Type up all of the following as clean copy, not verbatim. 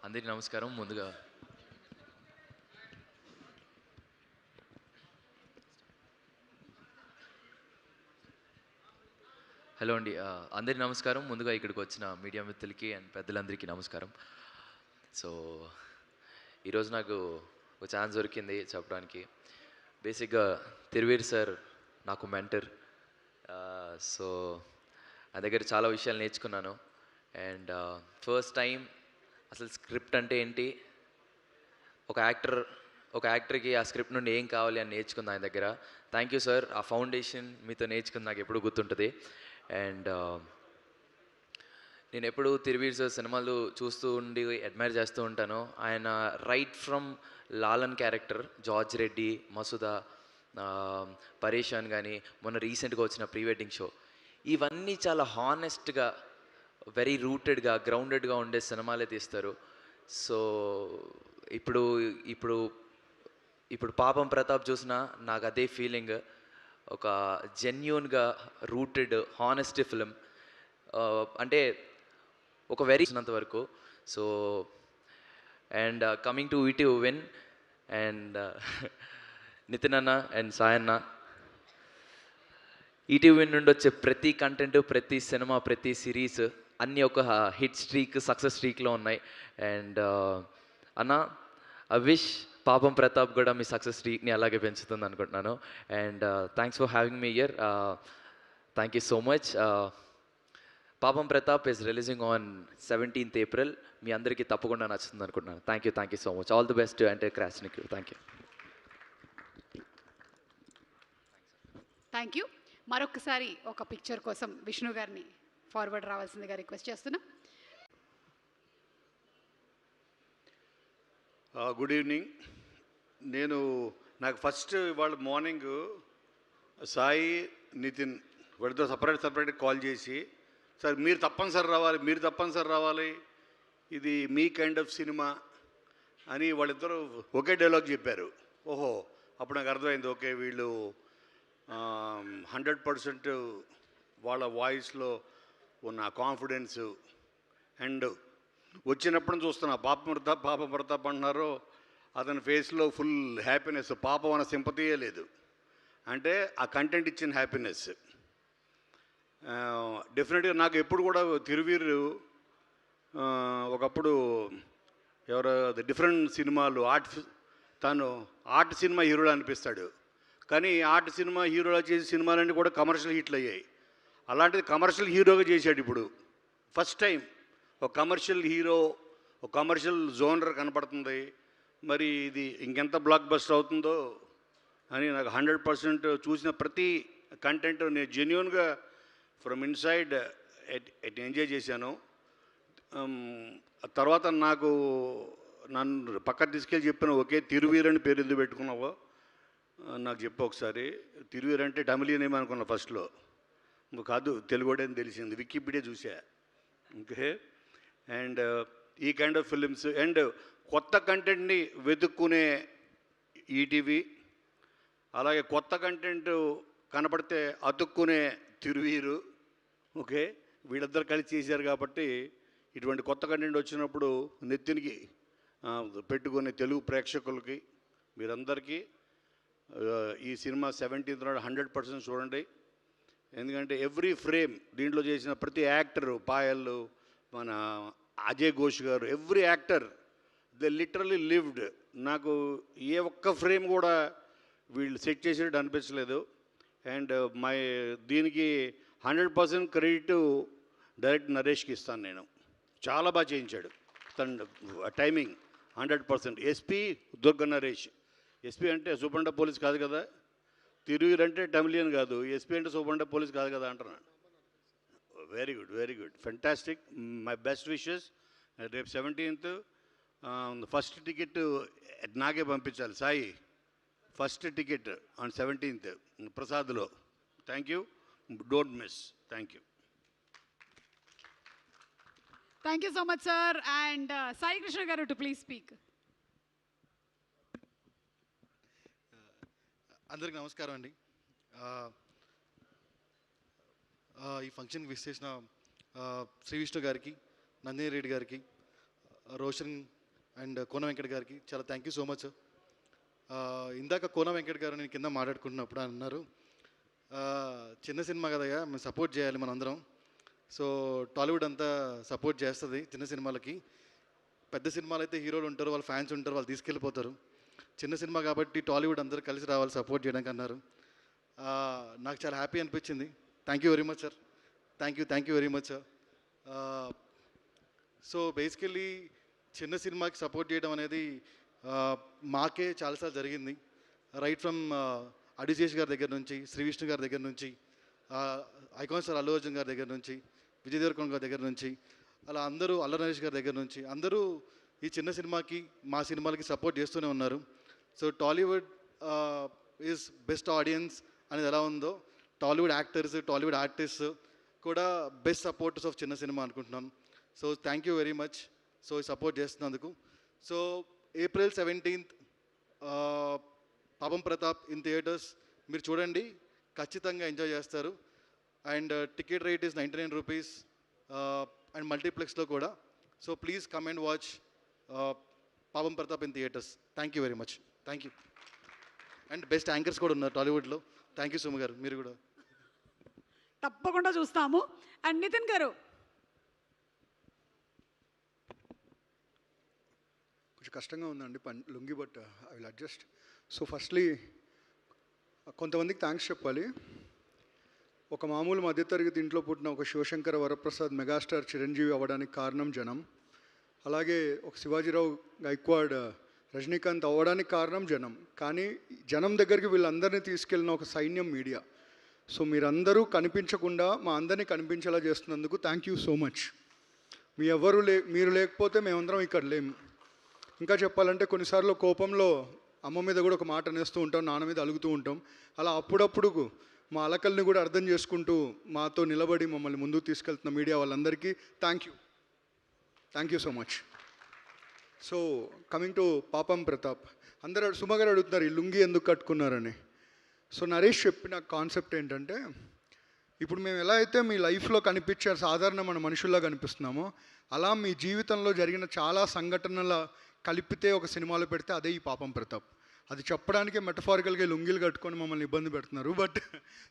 అందరికీ నమస్కారం. ముందుగా హలో అండి. అందరికీ నమస్కారం. ముందుగా ఇక్కడికి వచ్చిన మీడియా మిత్రులకి అండ్ పెద్దలందరికీ నమస్కారం. సో ఈరోజు నాకు ఒక ఛాన్స్ దొరికింది చెప్పడానికి. బేసిక్గా తిరువీర్ సార్ నాకు మెంటర్. సో ఆ దగ్గర చాలా విషయాలు నేర్చుకున్నాను. అండ్ ఫస్ట్ టైం అసలు స్క్రిప్ట్ అంటే ఏంటి, ఒక యాక్టర్కి ఆ స్క్రిప్ట్ నుండి ఏం కావాలి అని నేర్చుకుంది ఆయన దగ్గర. Thank you sir. ఆ ఫౌండేషన్ మీతో నేర్చుకుంది నాకు ఎప్పుడు గుర్తుంటుంది. అండ్ నేను ఎప్పుడు తిరువీర్ సార్ సినిమాలు చూస్తూ ఉండి అడ్మైర్ చేస్తూ ఉంటాను. ఆయన right from Lalan character, George Reddy, Masooda, పరేషాన్ కానీ, మొన్న రీసెంట్గా వచ్చిన ప్రీ వెడ్డింగ్ షో, ఇవన్నీ చాలా హానెస్ట్గా, వెరీ రూటెడ్గా, గ్రౌండెడ్గా ఉండే సినిమాలే తీస్తారు. సో ఇప్పుడు ఇప్పుడు ఇప్పుడు పాపం ప్రతాప్ చూసినా నాకు అదే ఫీలింగ్. ఒక జెన్యూన్గా రూటెడ్ హానెస్టీ ఫిలిం. అంటే ఒక వెరీ వరకు. సో అండ్ కమింగ్ టు ఈటీ విన్ అండ్ నితిన్ అన్న అండ్ సాయన్న, ఈటీవీ నుండి వచ్చే ప్రతి కంటెంట్, ప్రతి సినిమా, ప్రతి సిరీస్ అన్నీ ఒక హిట్ స్ట్రీక్, సక్సెస్ స్ట్రీక్లో ఉన్నాయి. అండ్ అన్న, ఐ విష్ పాపం ప్రతాప్ కూడా మీ సక్సెస్ స్ట్రీక్ని అలాగే పెంచుతుంది అనుకుంటున్నాను. And thanks for having me here. Thank you so much. Papam Pratap is releasing on 17th April. మీ అందరికీ తప్పకుండా నచ్చుతుంది అనుకుంటున్నాను. Thank you so much. All the best అంటే క్రాస్నిక్. Thank you. Thank you. మరొకసారి ఒక పిక్చర్ కోసం విష్ణు గారిని ఫార్వర్డ్ రావాల్సిందిగా రిక్వెస్ట్ చేస్తున్నా. Good evening. నాకు ఫస్ట్ ఇవాళ మార్నింగ్ సాయి, నితిన్ వాడితో సపరేట్ కాల్ చేసి, సార్ మీరు తప్పనిసరి రావాలి, ఇది మీ కైండ్ ఆఫ్ సినిమా అని వాళ్ళిద్దరూ ఒకే డైలాగ్ చెప్పారు. ఓహో, అప్పుడు నాకు అర్థమైంది, ఓకే వీళ్ళు 100% వాళ్ళ వాయిస్లో ఉన్న కాన్ఫిడెన్సు. అండ్ వచ్చినప్పుడు చూస్తున్నా పాప ప్రతాప్ అంటున్నారు, అతని ఫేస్లో ఫుల్ హ్యాపీనెస్, పాపం అన్న సింపతియే లేదు. అంటే ఆ కంటెంట్ ఇచ్చిన హ్యాపీనెస్ డెఫినెట్గా నాకు ఎప్పుడు కూడా తిరువీరు ఒకప్పుడు ఎవరో డిఫరెంట్ సినిమాలు తను ఆర్ట్ సినిమా హీరోలు అనిపిస్తాడు, కానీ ఆర్ట్ సినిమా హీరోలా చేసే సినిమాలన్నీ కూడా కమర్షియల్ హిట్లు అయ్యాయి. అలాంటిది కమర్షియల్ హీరోగా చేశాడు ఇప్పుడు. ఫస్ట్ టైం ఒక కమర్షియల్ హీరో, ఒక కమర్షియల్ జోనర్ కనపడుతుంది. మరి ఇది ఇంకెంత బ్లాక్ బస్టర్ అవుతుందో అని నాకు 100% చూసిన ప్రతి కంటెంట్ నేను జెన్యూన్గా ఫ్రమ్ ఇన్సైడ్ ఎంజాయ్ చేశాను. తర్వాత నన్ను పక్కకు తీసుకెళ్ళి చెప్పిన, ఒకే తిరువీర్ అని పేరు ఎందుకు పెట్టుకున్నావో నాకు చెప్పు ఒకసారి. తిరువీర్ అంటే తమిళియన్ ఏమనుకున్నా ఫస్ట్లో, కాదు తెలుగుడే అని తెలిసింది, వికీపీడియా చూసా. ఓకే. అండ్ ఈ కైండ్ ఆఫ్ ఫిలిమ్స్ అండ్ కొత్త కంటెంట్ని వెతుక్కునే ఈటీవీ, అలాగే కొత్త కంటెంట్ కనపడితే అతుక్కునే తిరువీరు. ఓకే, వీళ్ళిద్దరు కలిసి చేశారు కాబట్టి ఇటువంటి కొత్త కంటెంట్ వచ్చినప్పుడు నెత్తినికి పెట్టుకునే తెలుగు ప్రేక్షకులకి మీరందరికీ ఈ సినిమా 17th 100% చూడండి. ఎందుకంటే ఎవ్రీ ఫ్రేమ్ దీంట్లో చేసిన ప్రతి యాక్టరు, పాయల్, మన అజయ్ ఘోష్ గారు, every actor they literally lived. నాకు ఏ ఒక్క ఫ్రేమ్ కూడా వీళ్ళు సెట్ చేసేటట్టు అనిపించలేదు. అండ్ దీనికి 100% క్రెడిట్ డైరెక్ట్ నరేష్కి ఇస్తాను నేను. చాలా బాగా చేయించాడు తన timing 100%. SP Durga Naresh. SP అంటే సూపరింటెండెంట్ పోలీస్ కాదు కదా, తిరువీర్ అంటే తమిళియన్ కాదు, ఎస్పీ అంటే సూపరింటెండెంట్ పోలీస్ కాదు కదా అంటున్నాను. Very good fantastic. My best wishes. రేపు 17th ఫస్ట్ టికెట్ నాకే పంపించాలి Sai. First ticket on 17th ప్రసాద్లో. Thank you, don't miss. Thank you. Thank you so much sir. And Sai Krishna garu to please speak. అందరికి నమస్కారం అండి. ఈ ఫంక్షన్కి విష్ చేసిన శ్రీ విష్ణు గారికి, నందిని రెడ్డి గారికి, రోషన్ అండ్ కోన వెంకట్ గారికి చాలా థ్యాంక్ యూ సో మచ్. ఇందాక కోన వెంకట్ గారు నేను కింద మాట్లాడుకుంటున్నప్పుడు అన్నారు, చిన్న సినిమా కదయ్యా మేము సపోర్ట్ చేయాలి మనందరం. సో టాలీవుడ్ అంతా సపోర్ట్ చేస్తుంది చిన్న సినిమాలకి. పెద్ద సినిమాలు అయితే హీరోలు ఉంటారు, వాళ్ళ ఫ్యాన్స్ ఉంటారు, వాళ్ళు తీసుకెళ్ళిపోతారు. చిన్న సినిమా కాబట్టి టాలీవుడ్ అందరూ కలిసి రావాలి సపోర్ట్ చేయడానికి అన్నారు. నాకు చాలా హ్యాపీ అనిపించింది. Thank you very much sir. Thank you very much sir. So basically చిన్న సినిమాకి సపోర్ట్ చేయడం అనేది మాకే చాలాసార్లు జరిగింది. రైట్ ఫ్రమ్ అడిశేష్ గారి దగ్గర నుంచి, శ్రీ విష్ణు గారి దగ్గర నుంచి, ఐకాన్ స్టార్ అల్లు అర్జున్ గారి దగ్గర నుంచి, విజయ్ దేవరకొండ గారి దగ్గర నుంచి, అలా అందరూ అల్లరి నరేష్ గారి దగ్గర నుంచి అందరూ ఈ చిన్న సినిమాకి మా సినిమాలకి సపోర్ట్ చేస్తూనే ఉన్నారు. So Tollywood is best audience అనేది ఎలా ఉందో, టాలీవుడ్ యాక్టర్స్, టాలీవుడ్ ఆర్టిస్ట్ కూడా బెస్ట్ సపోర్టర్స్ ఆఫ్ చిన్న సినిమా అనుకుంటున్నాను. So thank you very much. So support చేస్తున్నందుకు. సో April 17th పాపం ప్రతాప్ ఇన్ థియేటర్స్. మీరు చూడండి, ఖచ్చితంగా ఎంజాయ్ చేస్తారు. And ticket rate is 99 rupees and మల్టీప్లెక్స్లో కూడా. So please come and watch Papam Pratap in theatres. Thank you very much. Thank you. And best anchors కూడా ఉన్నారు టాలీవుడ్లో. థ్యాంక్ యూ సుమ గారు, మీరు కూడా. తప్పకుండా చూస్తాము. అండ్ నితిన్ గారు, కొంచెం కష్టంగా ఉందండి lungi, but I will adjust. So firstly కొంతమందికి థ్యాంక్స్ చెప్పాలి. ఒక మామూలు మధ్యతరగతి ఇంట్లో పుట్టిన ఒక శివశంకర వరప్రసాద్ మెగాస్టార్ చిరంజీవి అవ్వడానికి కారణం జనం. అలాగే ఒక శివాజీరావు గైక్వాడ్ రజనీకాంత్ అవ్వడానికి కారణం జనం. కానీ జనం దగ్గరికి వీళ్ళందరినీ తీసుకెళ్ళిన ఒక సైన్యం మీడియా. సో మీరందరూ కనిపించకుండా మా అందరినీ కనిపించేలా చేస్తున్నందుకు థ్యాంక్ యూ సో మచ్. మీరు లేకపోతే మేమందరం ఇక్కడ లేము. ఇంకా చెప్పాలంటే కొన్నిసార్లు కోపంలో అమ్మ మీద కూడా ఒక మాట అనేస్తూ ఉంటాం, నాన్న మీద అలుగుతూ ఉంటాం. అలా అప్పుడప్పుడు మా అలకల్ని కూడా అర్థం చేసుకుంటూ మాతో నిలబడి మమ్మల్ని ముందుకు తీసుకెళ్తున్న మీడియా వాళ్ళందరికీ thank you so much. So coming to పాపం ప్రతాప్, అందరూ సుమగారు అడుగుతున్నారు ఈ లుంగి ఎందుకు కట్టుకున్నారని. సో నరేష్ చెప్పిన కాన్సెప్ట్ ఏంటంటే, ఇప్పుడు మేము ఎలా అయితే మీ లైఫ్లో కనిపించే సాధారణమైన మనుషుల్లా కనిపిస్తున్నామో, అలా మీ జీవితంలో జరిగిన చాలా సంఘటనల కలిపితే ఒక సినిమాలో పెడితే అదే ఈ పాపం ప్రతాప్. అది చెప్పడానికే మెటఫారికల్గా లుంగీలు కట్టుకొని మమ్మల్ని ఇబ్బంది పెడుతున్నారు. బట్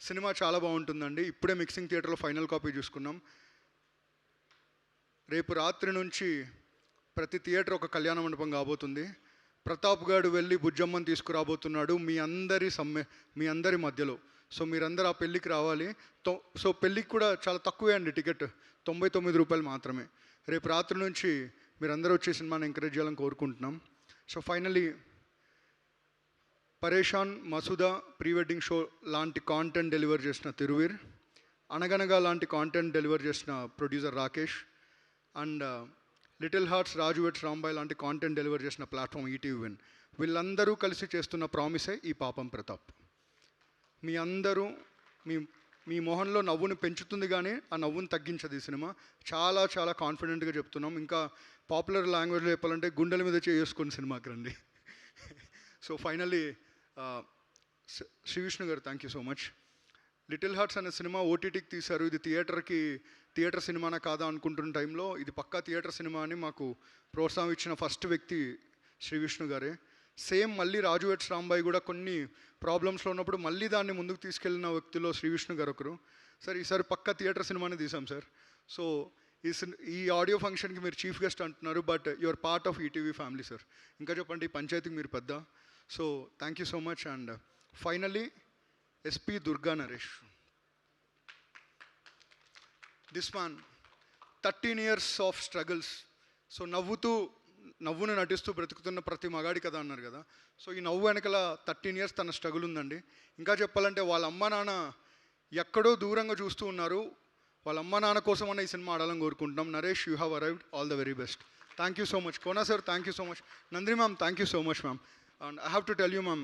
సినిమా చాలా బాగుంటుందండి. ఇప్పుడే మిక్సింగ్ థియేటర్లో ఫైనల్ కాపీ చూసుకున్నాం. రేపు రాత్రి నుంచి ప్రతి థియేటర్ ఒక కళ్యాణ మండపం కాబోతుంది. ప్రతాప్ గారు వెళ్ళి బుజ్జమ్మని తీసుకురాబోతున్నాడు మీ అందరి మధ్యలో. సో మీరందరూ ఆ పెళ్ళికి రావాలి. సో పెళ్ళికి కూడా చాలా తక్కువే అండి టికెట్, 99 రూపాయలు మాత్రమే. రేపు రాత్రి నుంచి మీరందరూ వచ్చే సినిమాని ఎంకరేజ్ చేయాలని కోరుకుంటున్నాం. సో ఫైనలీ పరేషాన్, మసూదా, ప్రీ వెడ్డింగ్ షో లాంటి కాంటెంట్ డెలివర్ చేసిన తిరువీర్, అనగనగా లాంటి కాంటెంట్ డెలివర్ చేసిన producer Rakesh, and little hearts, Raju vets Rambai లాంటి కాంటెంట్ డెలివర్ చేసిన ప్లాట్ఫామ్ ఈటీవీ విన్, వీళ్ళందరూ కలిసి చేస్తున్న ప్రామిసే ఈ పాపం ప్రతాప్. మీ అందరూ మీ మొహంలో నవ్వుని పెంచుతుంది కానీ ఆ నవ్వుని తగ్గించదు ఈ సినిమా. చాలా చాలా కాన్ఫిడెంట్గా చెప్తున్నాం. ఇంకా పాపులర్ లాంగ్వేజ్లో చెప్పాలంటే గుండెల మీద చేసుకుని సినిమాకి రండి. సో ఫైనలీ శ్రీ విష్ణు గారు thank you so much. Little hearts అనే సినిమా ఓటీటీకి తీశారు. ఇది థియేటర్ సినిమానా కాదా అనుకుంటున్న టైంలో ఇది పక్కా థియేటర్ సినిమా అని మాకు ప్రోత్సాహం ఇచ్చిన ఫస్ట్ వ్యక్తి శ్రీ విష్ణు గారే. సేమ్ మళ్ళీ రాజు వెట్స్ రాంబాయ్ కూడా కొన్ని ప్రాబ్లమ్స్లో ఉన్నప్పుడు మళ్ళీ దాన్ని ముందుకు తీసుకెళ్ళిన వ్యక్తిలో శ్రీ విష్ణు గారు ఒకరు. సార్ ఈసారి పక్కా థియేటర్ సినిమానే తీసాం సార్. సో ఈ ఆడియో ఫంక్షన్కి మీరు చీఫ్ గెస్ట్ అంటున్నారు, but your part of ETV family sir. ఇంకా చెప్పండి, ఈ పంచాయతీకి మీరు పెద్ద. So thank you so much. And finally SP Durga Naresh, this man 13 years of struggles. So నవ్వును నటిస్తూ బ్రతుకుతున్న ప్రతి మగాడి కదా అన్నారు కదా. సో ఈ నవ్వు వెనకల 13 years తన స్ట్రగుల్ ఉందండి. ఇంకా చెప్పాలంటే వాళ్ళ అమ్మ నాన్న ఎక్కడో దూరంగా చూస్తూ ఉన్నారు. వాళ్ళ అమ్మ నాన్న కోసం అన్న ఈ సినిమా ఆడాలని కోరుకుంటున్నాం. Naresh, you have arrived. All the very best. Thank you so much. Kona sir thank you so much. Nandini ma'am thank you so much ma'am. And I have to tell you ma'am,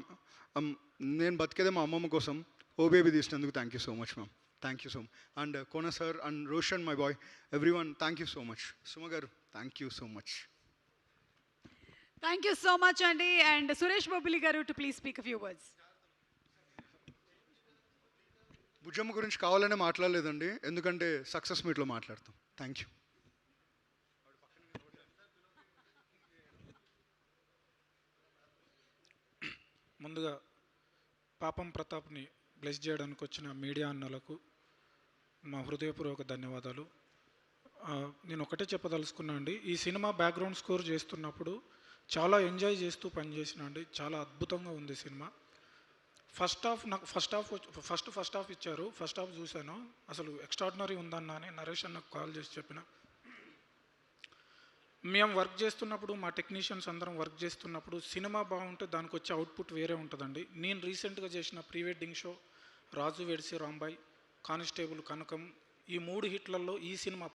నేను బతికేదే మా అమ్మమ్మ కోసం. ఓ బేబీ తీసినందుకు thank you so much ma'am. Thank you so much. And Kona sir and Roshan my boy, every one thank you so much. Suma garu thank you so much. Thank you so much అండి. And Suresh Bobbili garu to please speak a few words. భుజమ్మ గురించి కావాలనే మాట్లాడలేదండి, ఎందుకంటే success మీట్లో మాట్లాడతాం. Thank you. ముందుగా పాపం ప్రతాప్ని బ్లెస్ చేయడానికి వచ్చిన మీడియా అన్నలకు మా హృదయపూర్వక ధన్యవాదాలు. నేను ఒకటే చెప్పదలుచుకున్నా అండి, ఈ సినిమా బ్యాక్గ్రౌండ్ స్కోర్ చేస్తున్నప్పుడు చాలా ఎంజాయ్ చేస్తూ పనిచేసిన అండి. చాలా అద్భుతంగా ఉంది సినిమా. ఫస్ట్ హాఫ్ ఇచ్చారు. ఫస్ట్ హాఫ్ చూశాను, అసలు ఎక్స్ట్రాడినరీ ఉందన్నా అని నరేష్ అన్నకు కాల్ చేసి చెప్పిన. మేము వర్క్ చేస్తున్నప్పుడు, మా టెక్నీషియన్స్ అందరం వర్క్ చేస్తున్నప్పుడు సినిమా బాగుంటే దానికి వచ్చే అవుట్పుట్ వేరే ఉంటుందండి. నేను రీసెంట్గా చేసిన ప్రీ వెడ్డింగ్ షో, రాజు వెడ్సి రాంబాయ్, కానిస్టేబుల్ కనకం, ఈ 3 హిట్లలో ఈ సినిమా